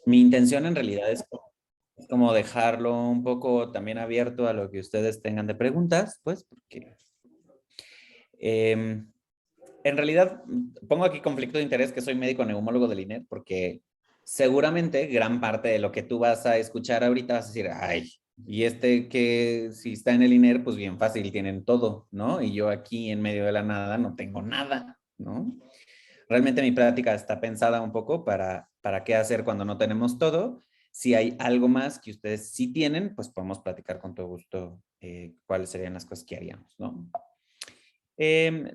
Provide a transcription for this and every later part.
Mi intención en realidad es como dejarlo un poco también abierto a lo que ustedes tengan de preguntas, pues, porque em, en realidad pongo aquí conflicto de interés que soy médico neumólogo del INER, porque seguramente gran parte de lo que tú vas a escuchar ahorita vas a decir, ay, y este que si está en el INER, pues bien fácil, tienen todo, ¿no? Y yo aquí en medio de la nada no tengo nada, ¿no? Realmente mi práctica está pensada un poco para qué hacer cuando no tenemos todo. Si hay algo más que ustedes sí tienen, pues podemos platicar con todo gusto cuáles serían las cosas que haríamos, ¿no? Eh,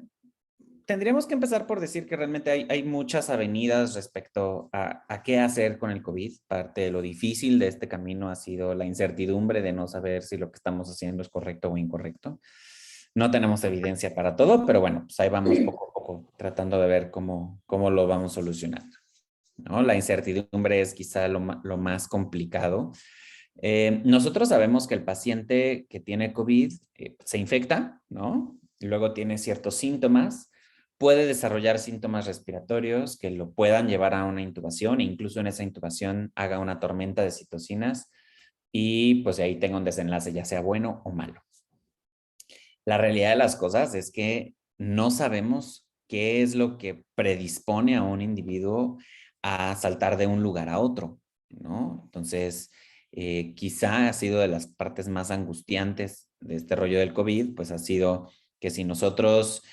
Tendríamos que empezar por decir que realmente hay muchas avenidas respecto a qué hacer con el COVID. Parte de lo difícil de este camino ha sido la incertidumbre de no saber si lo que estamos haciendo es correcto o incorrecto. No tenemos evidencia para todo, pero bueno, pues ahí vamos poco a poco tratando de ver cómo lo vamos solucionando, ¿no? La incertidumbre es quizá lo más complicado. Nosotros sabemos que el paciente que tiene COVID se infecta, ¿no? Y luego tiene ciertos síntomas, puede desarrollar síntomas respiratorios que lo puedan llevar a una intubación e incluso en esa intubación haga una tormenta de citocinas y pues de ahí tenga un desenlace ya sea bueno o malo. La realidad de las cosas es que no sabemos qué es lo que predispone a un individuo a saltar de un lugar a otro, ¿no? Entonces, quizá ha sido de las partes más angustiantes de este rollo del COVID, pues ha sido que si nosotros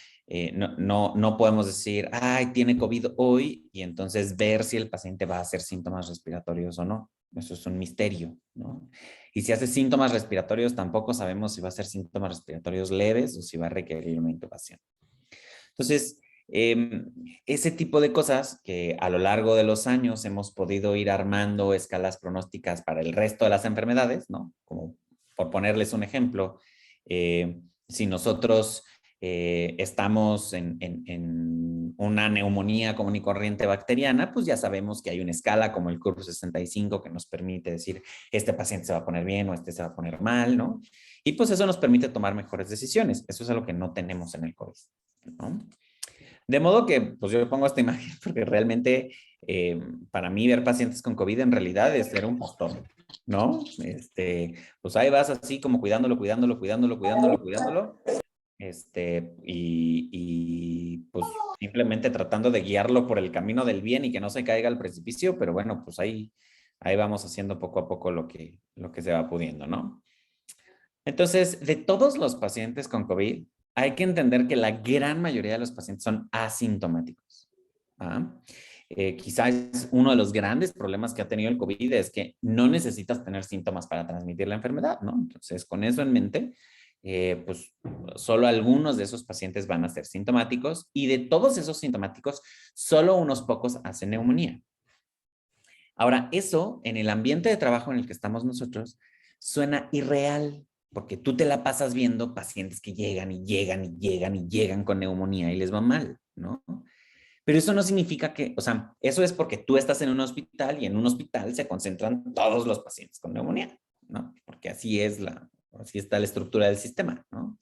no podemos decir, ay, tiene COVID hoy, y entonces ver si el paciente va a hacer síntomas respiratorios o no. Eso es un misterio, ¿no? Y si hace síntomas respiratorios, tampoco sabemos si va a ser síntomas respiratorios leves o si va a requerir una intubación. Entonces, ese tipo de cosas que a lo largo de los años hemos podido ir armando escalas pronósticas para el resto de las enfermedades, ¿no? Como por ponerles un ejemplo, si nosotros estamos en una neumonía común y corriente bacteriana, pues ya sabemos que hay una escala como el curve 65 que nos permite decir, este paciente se va a poner bien o este se va a poner mal, ¿no? Y pues eso nos permite tomar mejores decisiones. Eso es algo que no tenemos en el COVID, ¿no? De modo que, pues yo pongo esta imagen porque realmente para mí ver pacientes con COVID en realidad es ser un pastor, ¿no? Pues ahí vas así como cuidándolo, pues simplemente tratando de guiarlo por el camino del bien y que no se caiga al precipicio, pero bueno, pues ahí vamos haciendo poco a poco lo que se va pudiendo, ¿no? Entonces, de todos los pacientes con COVID, hay que entender que la gran mayoría de los pacientes son asintomáticos. ¿Ah? Quizás uno de los grandes problemas que ha tenido el COVID es que no necesitas tener síntomas para transmitir la enfermedad, ¿no? Entonces, con eso en mente, pues solo algunos de esos pacientes van a ser sintomáticos y de todos esos sintomáticos, solo unos pocos hacen neumonía. Ahora, eso en el ambiente de trabajo en el que estamos nosotros suena irreal, porque tú te la pasas viendo pacientes que llegan y llegan y llegan y llegan con neumonía y les va mal, ¿no? Pero eso no significa que, o sea, eso es porque tú estás en un hospital y en un hospital se concentran todos los pacientes con neumonía, ¿no? Porque así está la estructura del sistema, ¿no?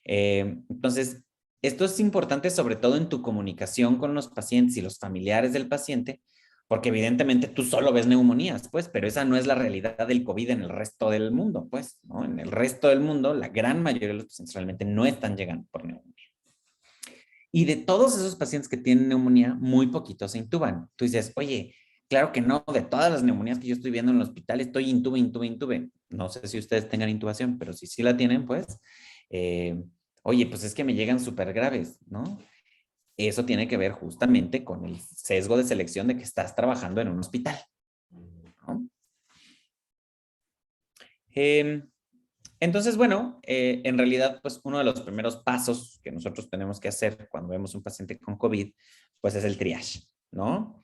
Entonces, esto es importante sobre todo en tu comunicación con los pacientes y los familiares del paciente, porque evidentemente tú solo ves neumonías, pues, pero esa no es la realidad del COVID en el resto del mundo, pues, ¿no? En el resto del mundo, la gran mayoría de los pacientes realmente no están llegando por neumonía. Y de todos esos pacientes que tienen neumonía, muy poquitos se intuban. Tú dices, oye, claro que no, de todas las neumonías que yo estoy viendo en el hospital, estoy intube. No sé si ustedes tengan intubación, pero si sí la tienen, pues, eh, oye, pues es que me llegan súper graves, ¿no? Eso tiene que ver justamente con el sesgo de selección de que estás trabajando en un hospital, ¿no? Eh, entonces, bueno, en realidad, pues uno de los primeros pasos que nosotros tenemos que hacer cuando vemos un paciente con COVID, pues es el triage, ¿no?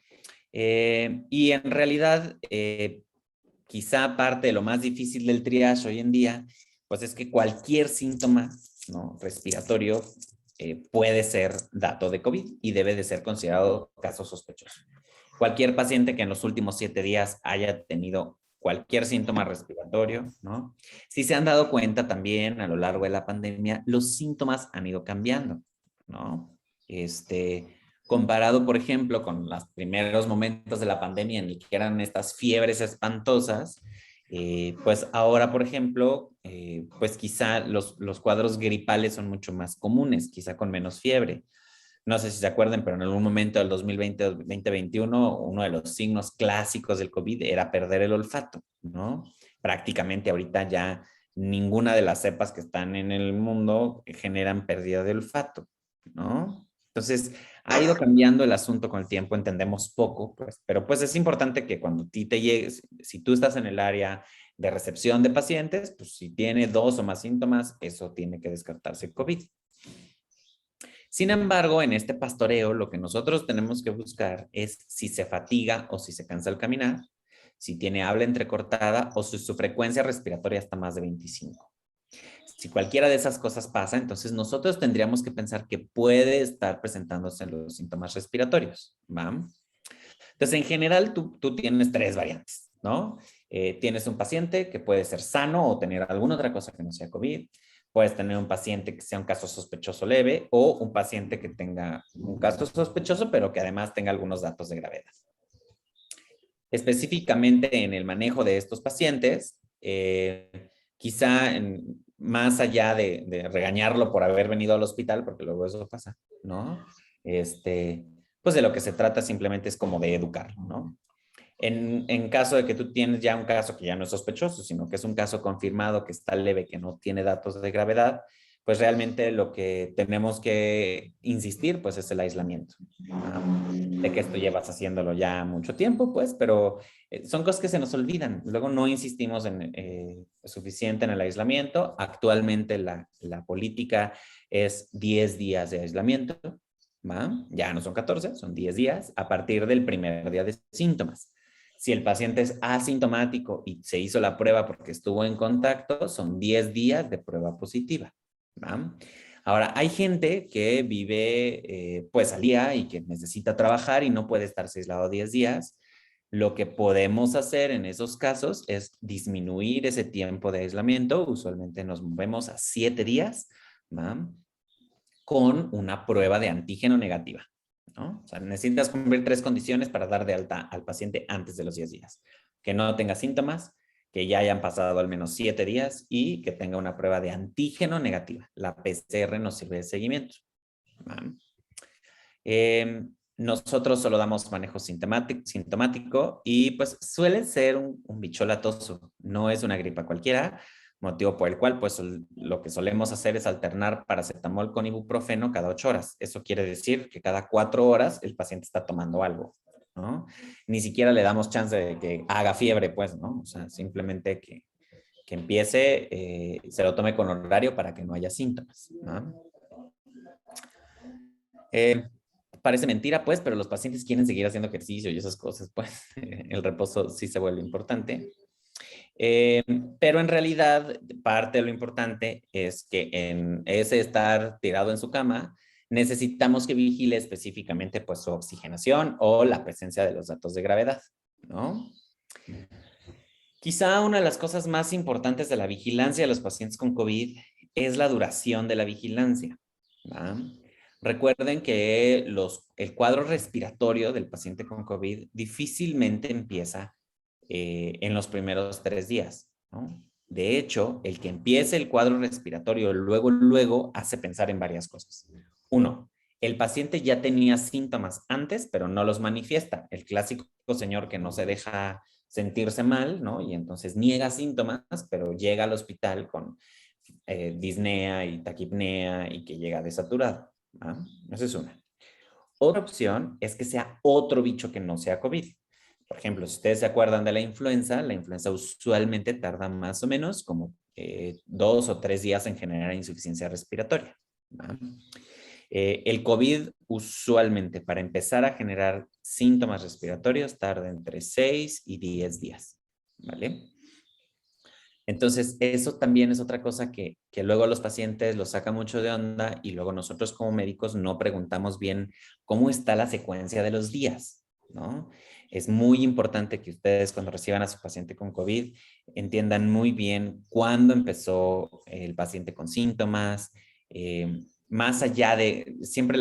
Y en realidad, quizá parte de lo más difícil del triage hoy en día, pues es que cualquier síntoma, ¿no?, respiratorio puede ser dato de COVID y debe de ser considerado caso sospechoso. Cualquier paciente que en los últimos 7 días haya tenido cualquier síntoma respiratorio, ¿no? Si se han dado cuenta también a lo largo de la pandemia, los síntomas han ido cambiando, ¿no? Comparado, por ejemplo, con los primeros momentos de la pandemia en el que eran estas fiebres espantosas, pues ahora, por ejemplo, pues quizá los cuadros gripales son mucho más comunes, quizá con menos fiebre. No sé si se acuerdan, pero en algún momento del 2020 o 2021, uno de los signos clásicos del COVID era perder el olfato, ¿no? Prácticamente ahorita ya ninguna de las cepas que están en el mundo generan pérdida de olfato, ¿no? Entonces, ha ido cambiando el asunto con el tiempo, entendemos poco, pues, pero pues es importante que cuando ti te llegues, si tú estás en el área de recepción de pacientes, pues si tiene 2 o más síntomas, eso tiene que descartarse COVID. Sin embargo, en este pastoreo, lo que nosotros tenemos que buscar es si se fatiga o si se cansa al caminar, si tiene habla entrecortada o si su frecuencia respiratoria está más de 25. Si cualquiera de esas cosas pasa, entonces nosotros tendríamos que pensar que puede estar presentándose los síntomas respiratorios, ¿va? Entonces, en general, tú tienes 3 variantes, ¿no? Tienes un paciente que puede ser sano o tener alguna otra cosa que no sea COVID. Puedes tener un paciente que sea un caso sospechoso leve o un paciente que tenga un caso sospechoso, pero que además tenga algunos datos de gravedad. Específicamente en el manejo de estos pacientes, quizá más allá de regañarlo por haber venido al hospital, porque luego eso pasa, ¿no? Pues de lo que se trata simplemente es como de educarlo, ¿no? En caso de que tú tienes ya un caso que ya no es sospechoso, sino que es un caso confirmado, que está leve, que no tiene datos de gravedad, pues realmente lo que tenemos que insistir, pues es el aislamiento. De que esto llevas haciéndolo ya mucho tiempo, pues, pero son cosas que se nos olvidan. Luego no insistimos suficiente en el aislamiento. Actualmente la política es 10 días de aislamiento, ¿va? Ya no son 14, son 10 días a partir del primer día de síntomas. Si el paciente es asintomático y se hizo la prueba porque estuvo en contacto, son 10 días de prueba positiva, ¿va? Ahora, hay gente que vive pues al día y que necesita trabajar y no puede estarse aislado 10 días. Lo que podemos hacer en esos casos es disminuir ese tiempo de aislamiento. Usualmente nos movemos a 7 días, ¿va? Con una prueba de antígeno negativa, ¿no? O sea, necesitas cumplir 3 condiciones para dar de alta al paciente antes de los 10 días. Que no tenga síntomas, que ya hayan pasado al menos 7 días y que tenga una prueba de antígeno negativa. La PCR nos sirve de seguimiento. Nosotros solo damos manejo sintomático y pues suele ser un bicho latoso, no es una gripa cualquiera, motivo por el cual pues lo que solemos hacer es alternar paracetamol con ibuprofeno cada 8 horas. Eso quiere decir que cada 4 horas el paciente está tomando algo, ¿no? Ni siquiera le damos chance de que haga fiebre, pues, ¿no? O sea, simplemente que empiece, se lo tome con horario para que no haya síntomas, ¿no? Parece mentira, pues, pero los pacientes quieren seguir haciendo ejercicio y esas cosas, pues, el reposo sí se vuelve importante. Pero en realidad, parte de lo importante es que en ese estar tirado en su cama, necesitamos que vigile específicamente pues su oxigenación o la presencia de los datos de gravedad, ¿no? Quizá una de las cosas más importantes de la vigilancia de los pacientes con COVID es la duración de la vigilancia, ¿va? Recuerden que el cuadro respiratorio del paciente con COVID difícilmente empieza en los primeros 3 días, ¿no? De hecho, el que empiece el cuadro respiratorio luego hace pensar en varias cosas. Uno, el paciente ya tenía síntomas antes, pero no los manifiesta. El clásico señor que no se deja sentirse mal, ¿no? Y entonces niega síntomas, pero llega al hospital con disnea y taquipnea y que llega desaturado. ¿Ah? Esa es una. Otra opción es que sea otro bicho que no sea COVID. Por ejemplo, si ustedes se acuerdan de la influenza usualmente tarda más o menos como 2 o 3 días en generar insuficiencia respiratoria. ¿Va? El COVID usualmente para empezar a generar síntomas respiratorios tarda entre 6 y 10 días. ¿Vale? Entonces, eso también es otra cosa que luego los pacientes los saca mucho de onda y luego nosotros como médicos no preguntamos bien cómo está la secuencia de los días, ¿no? Es muy importante que ustedes cuando reciban a su paciente con COVID entiendan muy bien cuándo empezó el paciente con síntomas, más allá de, siempre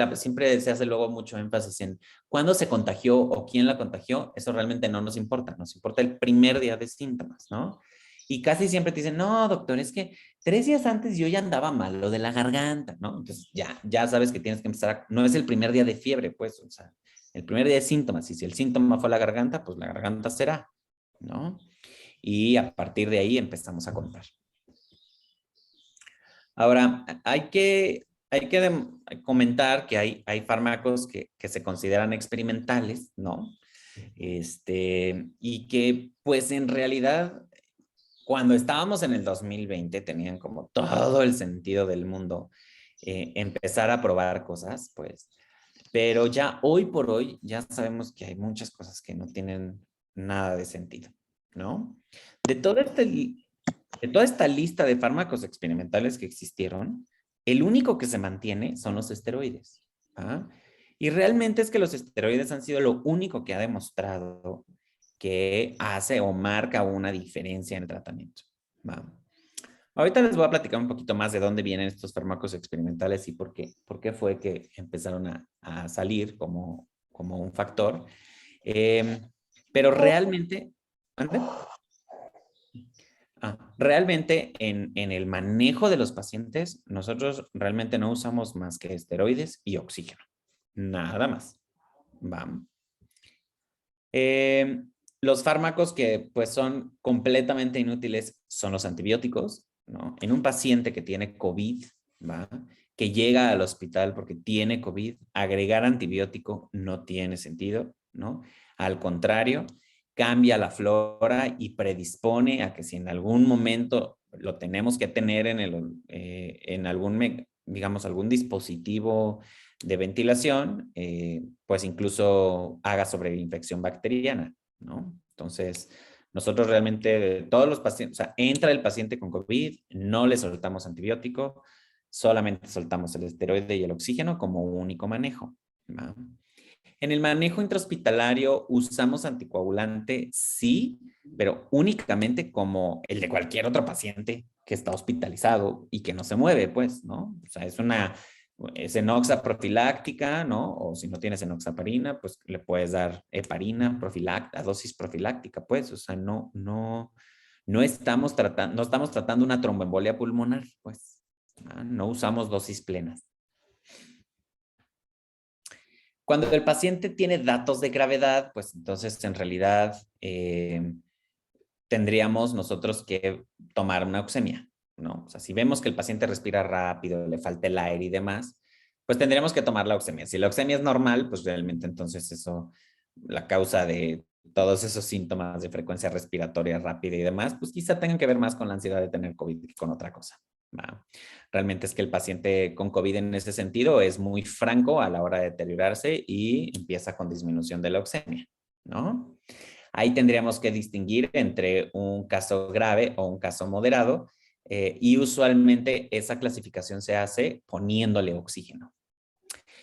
se hace luego mucho énfasis en cuándo se contagió o quién la contagió, eso realmente no nos importa, nos importa el primer día de síntomas, ¿no? Y casi siempre te dicen, no, doctor, es que 3 días antes yo ya andaba mal, lo de la garganta, ¿no? Entonces ya sabes que tienes que empezar no es el primer día de fiebre, pues, o sea, el primer día de síntomas, y si el síntoma fue la garganta, pues la garganta será, ¿no? Y a partir de ahí empezamos a contar. Ahora, hay que comentar que hay fármacos que se consideran experimentales, ¿no? Y que, pues, en realidad, cuando estábamos en el 2020, tenían como todo el sentido del mundo empezar a probar cosas, pues, pero ya hoy por hoy, ya sabemos que hay muchas cosas que no tienen nada de sentido, ¿no? De todo de toda esta lista de fármacos experimentales que existieron, el único que se mantiene son los esteroides. ¿Ah? Y realmente es que los esteroides han sido lo único que ha demostrado que hace o marca una diferencia en el tratamiento. ¿Va? Ahorita les voy a platicar un poquito más de dónde vienen estos fármacos experimentales y por qué fue que empezaron a salir como un factor. Eh, pero realmente, ¿ande? Realmente en el manejo de los pacientes, nosotros realmente no usamos más que esteroides y oxígeno. Nada más. Vamos. Eh, los fármacos que pues son completamente inútiles son los antibióticos, ¿no? En un paciente que tiene COVID, ¿va? Que llega al hospital porque tiene COVID, agregar antibiótico no tiene sentido, ¿no? Al contrario, cambia la flora y predispone a que si en algún momento lo tenemos que tener en algún, digamos, algún dispositivo de ventilación, pues incluso haga sobreinfección bacteriana, ¿no? Entonces, nosotros realmente, todos los pacientes, o sea, entra el paciente con COVID, no le soltamos antibiótico, solamente soltamos el esteroide y el oxígeno como único manejo, ¿no? En el manejo intrahospitalario usamos anticoagulante, sí, pero únicamente como el de cualquier otro paciente que está hospitalizado y que no se mueve, pues, ¿no? O sea, es enoxa profiláctica, ¿no? O si no tienes enoxaparina, pues le puedes dar heparina profiláctica, dosis profiláctica, pues, o sea, no estamos tratando una tromboembolia pulmonar, pues, no usamos dosis plenas. Cuando el paciente tiene datos de gravedad, pues entonces en realidad tendríamos nosotros que tomar una oxemia, ¿no? O sea, si vemos que el paciente respira rápido, le falta el aire y demás, pues tendríamos que tomar la oxemia. Si la oxemia es normal, pues realmente entonces eso, la causa de todos esos síntomas de frecuencia respiratoria rápida y demás, pues quizá tengan que ver más con la ansiedad de tener COVID que con otra cosa. ¿Va? Realmente es que el paciente con COVID en ese sentido es muy franco a la hora de deteriorarse y empieza con disminución de la oxemia, ¿no? Ahí tendríamos que distinguir entre un caso grave o un caso moderado y usualmente esa clasificación se hace poniéndole oxígeno.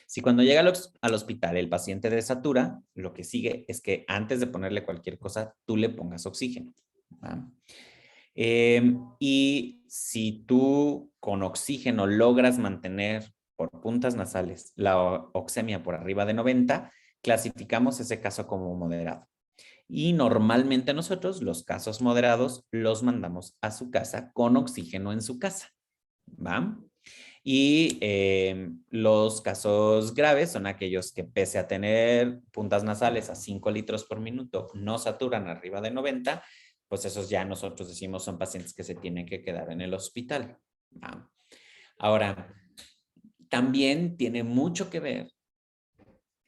Si cuando llega al hospital el paciente desatura, lo que sigue es que antes de ponerle cualquier cosa, tú le pongas oxígeno. ¿Va? Y si tú con oxígeno logras mantener por puntas nasales la oxemia por arriba de 90, clasificamos ese caso como moderado. Y normalmente nosotros los casos moderados los mandamos a su casa con oxígeno en su casa. ¿Va? Y los casos graves son aquellos que pese a tener puntas nasales a 5 litros por minuto, no saturan arriba de 90, pues esos ya nosotros decimos son pacientes que se tienen que quedar en el hospital. ¿Va? Ahora, también tiene mucho que ver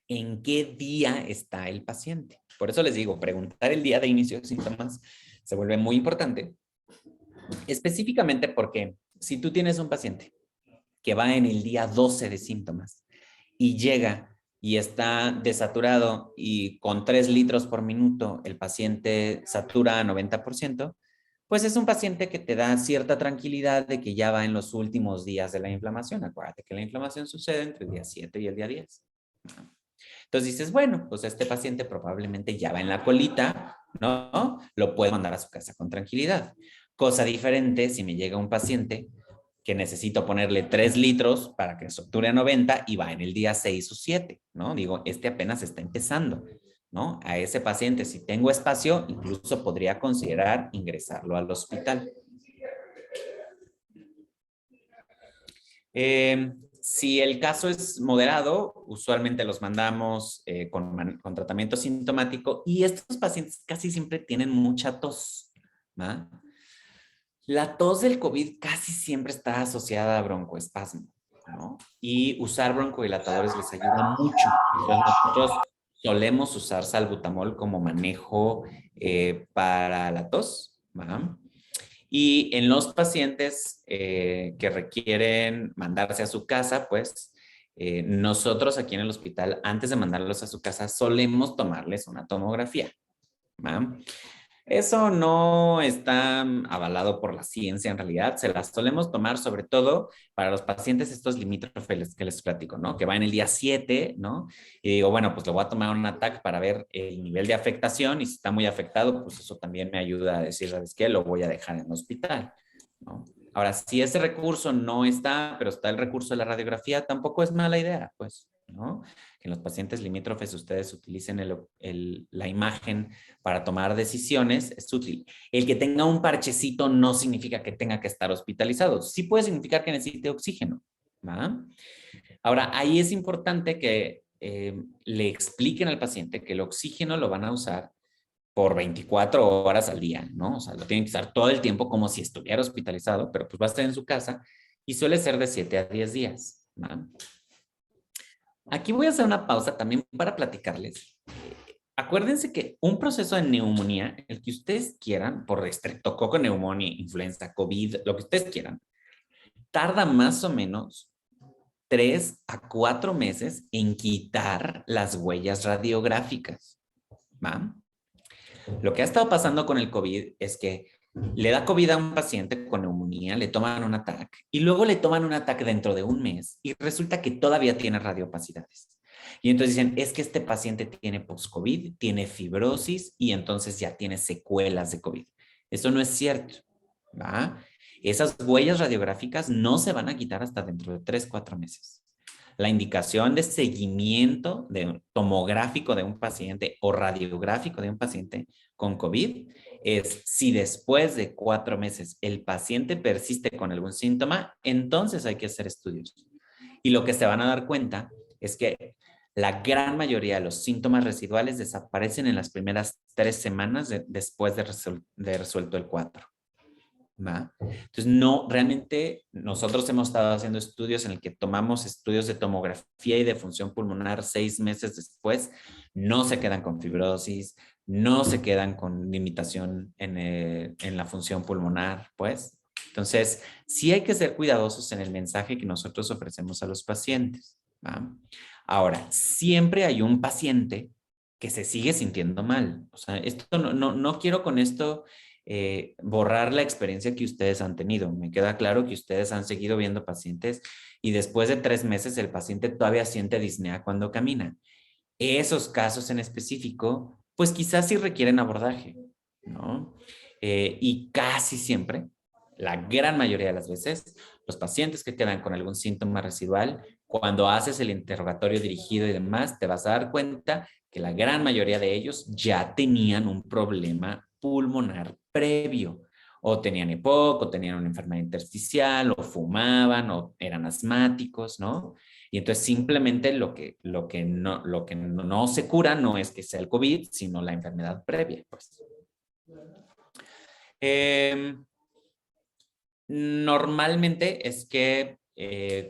en qué día está el paciente. Por eso les digo, preguntar el día de inicio de síntomas se vuelve muy importante, específicamente porque si tú tienes un paciente que va en el día 12 de síntomas y llega y está desaturado y con 3 litros por minuto el paciente satura a 90%, pues es un paciente que te da cierta tranquilidad de que ya va en los últimos días de la inflamación. Acuérdate que la inflamación sucede entre el día 7 y el día 10. Entonces dices, bueno, pues este paciente probablemente ya va en la colita, ¿no? Lo puedo mandar a su casa con tranquilidad. Cosa diferente si me llega un paciente que necesito ponerle 3 litros para que estructure a 90 y va en el día 6 o 7, ¿no? Digo, este apenas está empezando, ¿no? A ese paciente, si tengo espacio, incluso podría considerar ingresarlo al hospital. Si el caso es moderado, usualmente los mandamos con tratamiento sintomático y estos pacientes casi siempre tienen mucha tos, ¿va? La tos del COVID casi siempre está asociada a broncoespasmo, ¿no? Y usar broncodilatadores les ayuda mucho. Entonces nosotros solemos usar salbutamol como manejo para la tos, ¿va? Y en los pacientes que requieren mandarse a su casa, pues nosotros aquí en el hospital, antes de mandarlos a su casa, solemos tomarles una tomografía, ¿va? Eso no está avalado por la ciencia en realidad, se las solemos tomar sobre todo para los pacientes estos limítrofes que les platico, ¿no? Que va en el día 7, ¿no? Y digo, bueno, pues le voy a tomar un ATAC para ver el nivel de afectación y si está muy afectado, pues eso también me ayuda a decir, ¿sabes qué? Lo voy a dejar en el hospital, ¿no? Ahora, si ese recurso no está, pero está el recurso de la radiografía, tampoco es mala idea, pues, ¿no? Que en los pacientes limítrofes ustedes utilicen la imagen para tomar decisiones es útil. El que tenga un parchecito no significa que tenga que estar hospitalizado. Sí puede significar que necesite oxígeno, ¿va? Ahora, ahí es importante que le expliquen al paciente que el oxígeno lo van a usar por 24 horas al día, ¿no? O sea, lo tienen que usar todo el tiempo como si estuviera hospitalizado, pero pues va a estar en su casa y suele ser de 7 a 10 días, ¿va? Aquí voy a hacer una pausa también para platicarles. Acuérdense que un proceso de neumonía, el que ustedes quieran, por estreptococo, neumonía, influenza, COVID, lo que ustedes quieran, tarda más o menos 3 a 4 meses en quitar las huellas radiográficas, ¿va? Lo que ha estado pasando con el COVID es que le da COVID a un paciente con neumonía, le toman un ataque y luego le toman un ataque dentro de un mes y resulta que todavía tiene radiopacidades. Y entonces dicen, es que este paciente tiene post-COVID, tiene fibrosis y entonces ya tiene secuelas de COVID. Eso no es cierto, ¿va? Esas huellas radiográficas no se van a quitar hasta dentro de 3, 4 meses. La indicación de seguimiento tomográfico de un paciente o radiográfico de un paciente con COVID es si después de 4 meses el paciente persiste con algún síntoma, entonces hay que hacer estudios. Y lo que se van a dar cuenta es que la gran mayoría de los síntomas residuales desaparecen en las primeras 3 semanas después de resuelto el cuadro. ¿Va? Entonces, no, realmente nosotros hemos estado haciendo estudios en el que tomamos estudios de tomografía y de función pulmonar 6 meses después, no se quedan con fibrosis, no se quedan con limitación en la función pulmonar, pues. Entonces, sí hay que ser cuidadosos en el mensaje que nosotros ofrecemos a los pacientes, ¿va? Ahora, siempre hay un paciente que se sigue sintiendo mal. O sea, esto no quiero con esto borrar la experiencia que ustedes han tenido. Me queda claro que ustedes han seguido viendo pacientes y después de 3 meses el paciente todavía siente disnea cuando camina. Esos casos en específico, pues quizás sí requieren abordaje, ¿no? Y casi siempre, la gran mayoría de las veces, los pacientes que quedan con algún síntoma residual, cuando haces el interrogatorio dirigido y demás, te vas a dar cuenta que la gran mayoría de ellos ya tenían un problema pulmonar previo. O tenían EPOC, o tenían una enfermedad intersticial, o fumaban, o eran asmáticos, ¿no? Y entonces simplemente lo que no se cura no es que sea el COVID, sino la enfermedad previa, pues. Normalmente es que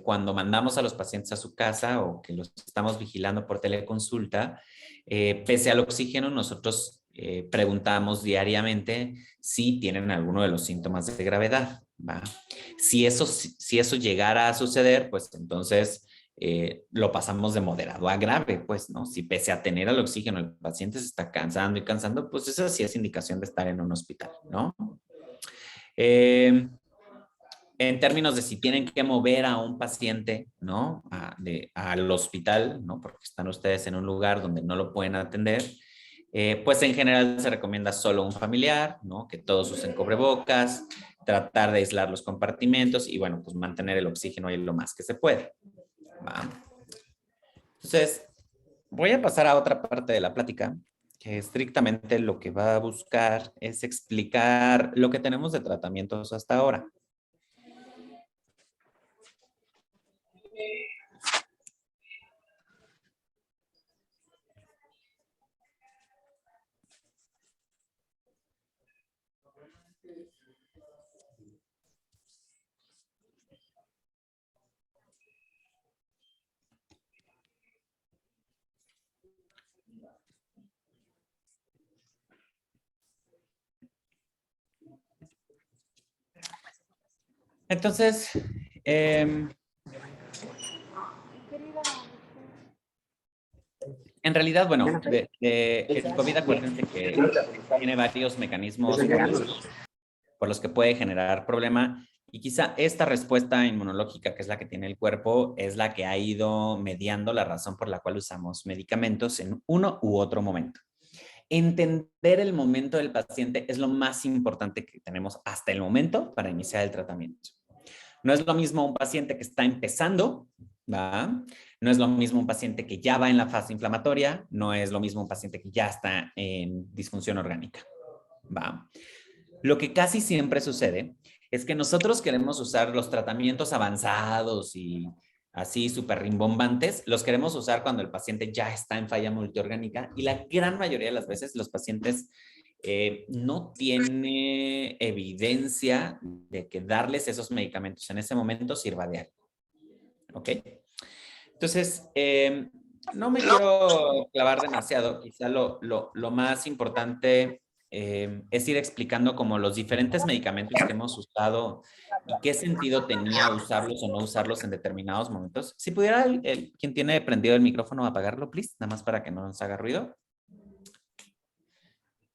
cuando mandamos a los pacientes a su casa o que los estamos vigilando por teleconsulta, pese al oxígeno, nosotros preguntamos diariamente si tienen alguno de los síntomas de gravedad, ¿va? Si eso llegara a suceder, pues entonces lo pasamos de moderado a grave, pues, ¿no? Si pese a tener el oxígeno el paciente se está cansando y cansando, pues eso sí es indicación de estar en un hospital, ¿no? En términos de si tienen que mover a un paciente, ¿no? Al hospital, ¿no? Porque están ustedes en un lugar donde no lo pueden atender, pues en general se recomienda solo un familiar, ¿no? Que todos usen cubrebocas, tratar de aislar los compartimentos y, bueno, pues mantener el oxígeno ahí lo más que se puede. ¿Va? Entonces, voy a pasar a otra parte de la plática, que estrictamente lo que va a buscar es explicar lo que tenemos de tratamientos hasta ahora. Entonces, en realidad, bueno, el COVID, acuérdense que tiene varios mecanismos por los que puede generar problema, y quizá esta respuesta inmunológica, que es la que tiene el cuerpo, es la que ha ido mediando la razón por la cual usamos medicamentos en uno u otro momento. Entender el momento del paciente es lo más importante que tenemos hasta el momento para iniciar el tratamiento. No es lo mismo un paciente que está empezando, ¿va? No es lo mismo un paciente que ya va en la fase inflamatoria, no es lo mismo un paciente que ya está en disfunción orgánica, ¿va? Lo que casi siempre sucede es que nosotros queremos usar los tratamientos avanzados y así súper rimbombantes, los queremos usar cuando el paciente ya está en falla multiorgánica, y la gran mayoría de las veces los pacientes no tiene evidencia de que darles esos medicamentos en ese momento sirva de algo. ¿Ok? Entonces, no me quiero clavar demasiado. Quizá lo más importante es ir explicando como los diferentes medicamentos que hemos usado y qué sentido tenía usarlos o no usarlos en determinados momentos. Si pudiera quien tiene prendido el micrófono apagarlo, please, nada más para que no nos haga ruido.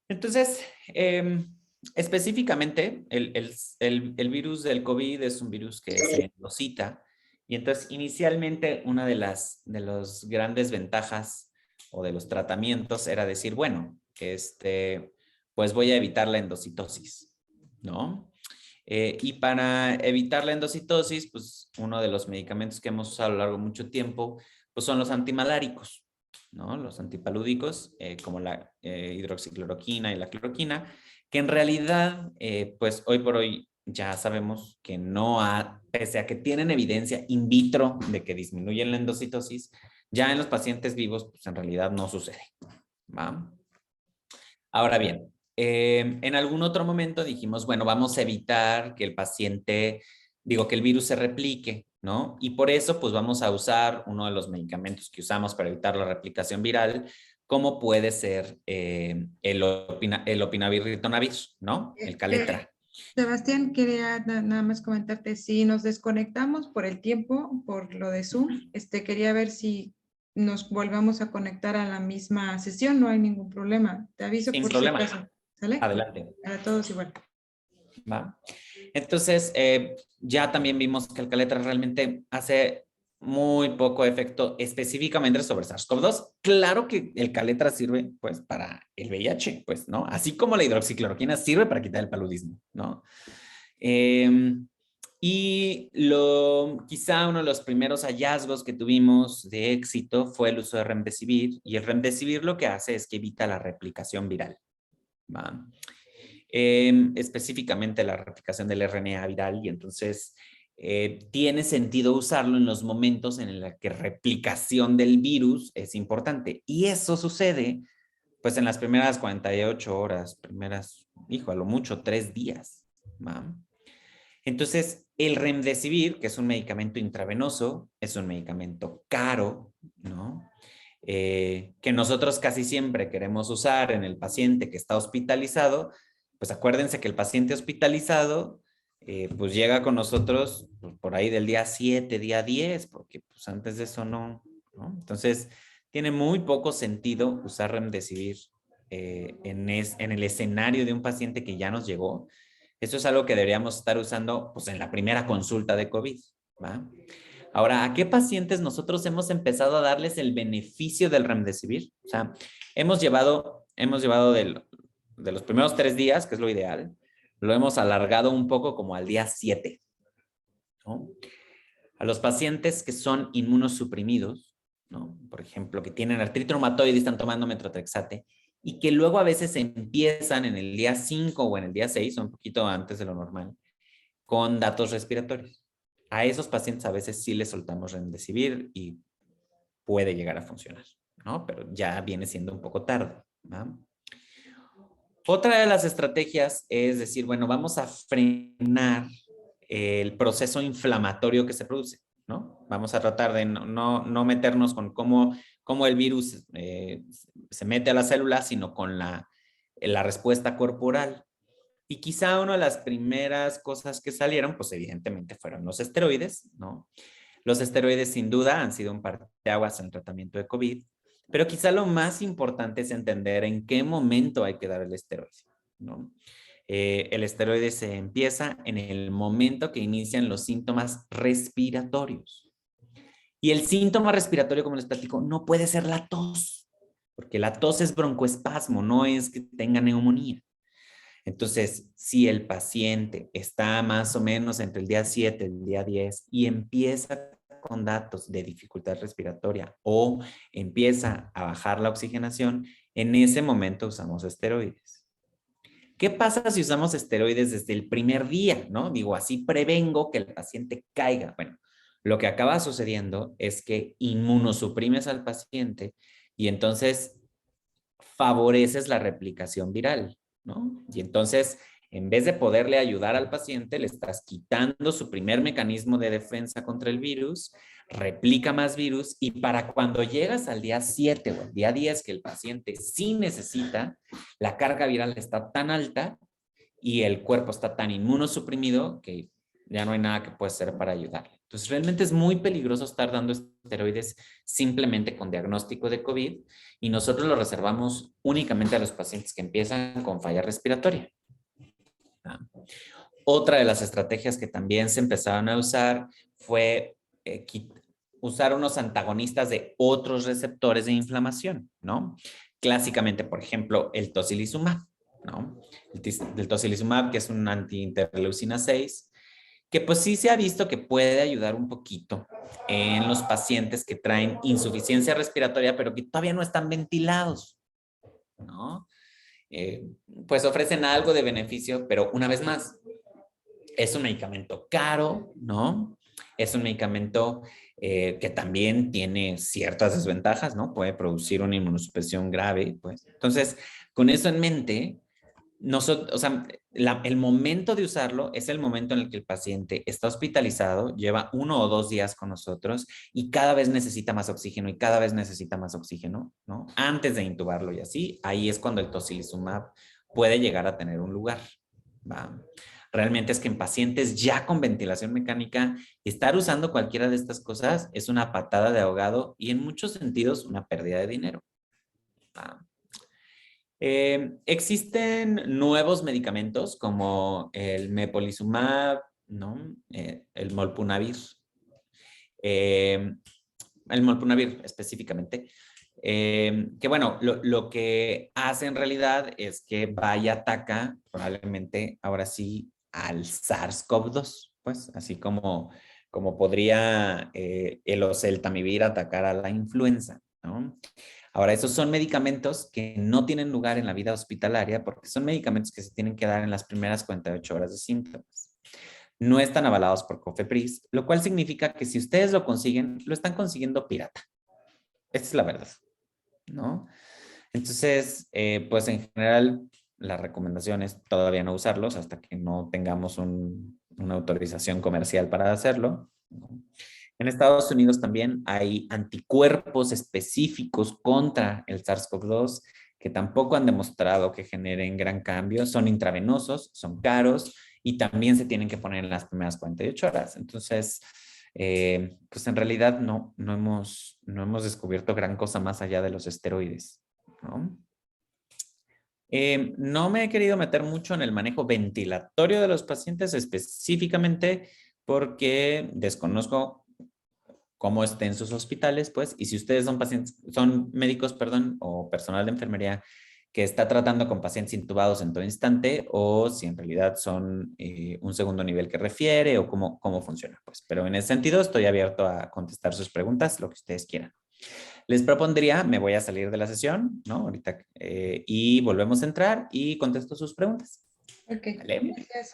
Entonces, específicamente, el virus del COVID es un virus que se endosita, y entonces inicialmente una de las grandes ventajas o de los tratamientos era decir, bueno, pues voy a evitar la endocitosis, ¿no? Y para evitar la endocitosis, pues uno de los medicamentos que hemos usado a lo largo de mucho tiempo, pues son los antimaláricos, ¿no? Los antipalúdicos, como la hidroxicloroquina y la cloroquina, que en realidad, pues hoy por hoy ya sabemos que pese a que tienen evidencia in vitro de que disminuyen la endocitosis, ya en los pacientes vivos, pues en realidad no sucede, ¿va? Ahora bien, en algún otro momento dijimos, bueno, vamos a evitar que el paciente, que el virus se replique, ¿no? Y por eso, pues vamos a usar uno de los medicamentos que usamos para evitar la replicación viral, como puede ser el opinavir ritonavir, ¿no? El Caletra. Sebastián, quería nada más comentarte, si nos desconectamos por el tiempo, por lo de Zoom, quería ver si nos volvamos a conectar a la misma sesión, no hay ningún problema. Te aviso Sin por problema. si acaso, ¿sale? Adelante. Para todos igual. ¿Va? Entonces, ya también vimos que el Caletra realmente hace muy poco efecto específicamente sobre SARS-CoV-2. Claro que el Caletra sirve, pues, para el VIH, pues, ¿no? Así como la hidroxicloroquina sirve para quitar el paludismo, ¿no? Y quizá uno de los primeros hallazgos que tuvimos de éxito fue el uso de Remdesivir, y el Remdesivir lo que hace es que evita la replicación viral, ¿va? Específicamente la replicación del RNA viral, y entonces tiene sentido usarlo en los momentos en los que replicación del virus es importante, y eso sucede pues en las primeras 48 horas, a lo mucho 3 días, ¿va? Entonces, el Remdesivir, que es un medicamento intravenoso, es un medicamento caro, ¿no? Que nosotros casi siempre queremos usar en el paciente que está hospitalizado. Pues acuérdense que el paciente hospitalizado pues llega con nosotros pues, por ahí del día 7, día 10, porque pues antes de eso no, ¿no? Entonces, tiene muy poco sentido usar Remdesivir en el escenario de un paciente que ya nos llegó. Esto es algo que deberíamos estar usando pues, en la primera consulta de COVID, ¿va? Ahora, ¿a qué pacientes nosotros hemos empezado a darles el beneficio del Remdesivir? O sea, hemos llevado de los primeros 3 días, que es lo ideal, lo hemos alargado un poco como al día 7, ¿no? A los pacientes que son inmunosuprimidos, ¿no? Por ejemplo, que tienen artritis reumatoide y están tomando metotrexate, y que luego a veces empiezan en el día 5 o en el día 6, o un poquito antes de lo normal, con datos respiratorios. A esos pacientes a veces sí les soltamos remdesivir y puede llegar a funcionar, ¿no? Pero ya viene siendo un poco tarde, ¿no? Otra de las estrategias es decir, bueno, vamos a frenar el proceso inflamatorio que se produce, ¿no? Vamos a tratar de no meternos con cómo el virus se mete a la célula, sino con la respuesta corporal. Y quizá una de las primeras cosas que salieron, pues evidentemente fueron los esteroides, ¿no? Los esteroides sin duda han sido un parteaguas en el tratamiento de COVID, pero quizá lo más importante es entender en qué momento hay que dar el esteroide, ¿no? El esteroide se empieza en el momento que inician los síntomas respiratorios. Y el síntoma respiratorio, como les platico, no puede ser la tos, porque la tos es broncoespasmo, no es que tenga neumonía. Entonces, si el paciente está más o menos entre el día 7 y el día 10 y empieza con datos de dificultad respiratoria o empieza a bajar la oxigenación, en ese momento usamos esteroides. ¿Qué pasa si usamos esteroides desde el primer día? ¿No? Digo, así prevengo que el paciente caiga. Bueno, lo que acaba sucediendo es que inmunosuprimes al paciente y entonces favoreces la replicación viral, ¿no? Y entonces, en vez de poderle ayudar al paciente, le estás quitando su primer mecanismo de defensa contra el virus, replica más virus y para cuando llegas al día 7 o al día 10 que el paciente sí necesita, la carga viral está tan alta y el cuerpo está tan inmunosuprimido que ya no hay nada que pueda hacer para ayudarle. Entonces, realmente es muy peligroso estar dando esteroides simplemente con diagnóstico de COVID y nosotros lo reservamos únicamente a los pacientes que empiezan con falla respiratoria. Otra de las estrategias que también se empezaron a usar fue usar unos antagonistas de otros receptores de inflamación, ¿no? Clásicamente, por ejemplo, el tocilizumab, ¿no? El tocilizumab, que es un antiinterleucina 6, que pues sí se ha visto que puede ayudar un poquito en los pacientes que traen insuficiencia respiratoria, pero que todavía no están ventilados, ¿no? Pues ofrecen algo de beneficio, pero una vez más, es un medicamento caro, ¿no? Es un medicamento que también tiene ciertas desventajas, ¿no? Puede producir una inmunosupresión grave, pues. Entonces, con eso en mente, nosotros, o sea, el momento de usarlo es el momento en el que el paciente está hospitalizado, lleva 1 o 2 días con nosotros y cada vez necesita más oxígeno y cada vez necesita más oxígeno, ¿no? Antes de intubarlo y así, ahí es cuando el tocilizumab puede llegar a tener un lugar, ¿va? Realmente es que en pacientes ya con ventilación mecánica, estar usando cualquiera de estas cosas es una patada de ahogado y en muchos sentidos una pérdida de dinero, ¿va? Existen nuevos medicamentos como el mepolizumab, ¿no? El molpunavir. Eh, el molpunavir específicamente. Que bueno, lo que hace en realidad es que va y ataca probablemente ahora sí al SARS-CoV-2, pues así como podría el oseltamivir atacar a la influenza, ¿no? Ahora, esos son medicamentos que no tienen lugar en la vida hospitalaria porque son medicamentos que se tienen que dar en las primeras 48 horas de síntomas. No están avalados por COFEPRIS, lo cual significa que si ustedes lo consiguen, lo están consiguiendo pirata. Esta es la verdad, ¿no? Entonces, pues en general, la recomendación es todavía no usarlos hasta que no tengamos una autorización comercial para hacerlo, ¿no? En Estados Unidos también hay anticuerpos específicos contra el SARS-CoV-2 que tampoco han demostrado que generen gran cambio. Son intravenosos, son caros y también se tienen que poner en las primeras 48 horas. Entonces, pues en realidad no hemos descubierto gran cosa más allá de los esteroides, ¿no? No me he querido meter mucho en el manejo ventilatorio de los pacientes específicamente porque desconozco cómo estén sus hospitales, pues, y si ustedes son pacientes, son médicos, perdón, o personal de enfermería que está tratando con pacientes intubados en todo instante o si en realidad son un segundo nivel que refiere o cómo funciona. Pues. Pero en ese sentido estoy abierto a contestar sus preguntas, lo que ustedes quieran. Les propondría, me voy a salir de la sesión, ¿no? Ahorita, y volvemos a entrar y contesto sus preguntas. Ok, ¿Vale? gracias.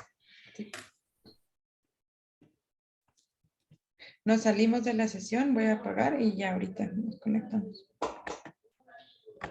Sí. Nos salimos de la sesión, voy a apagar y ya ahorita nos conectamos.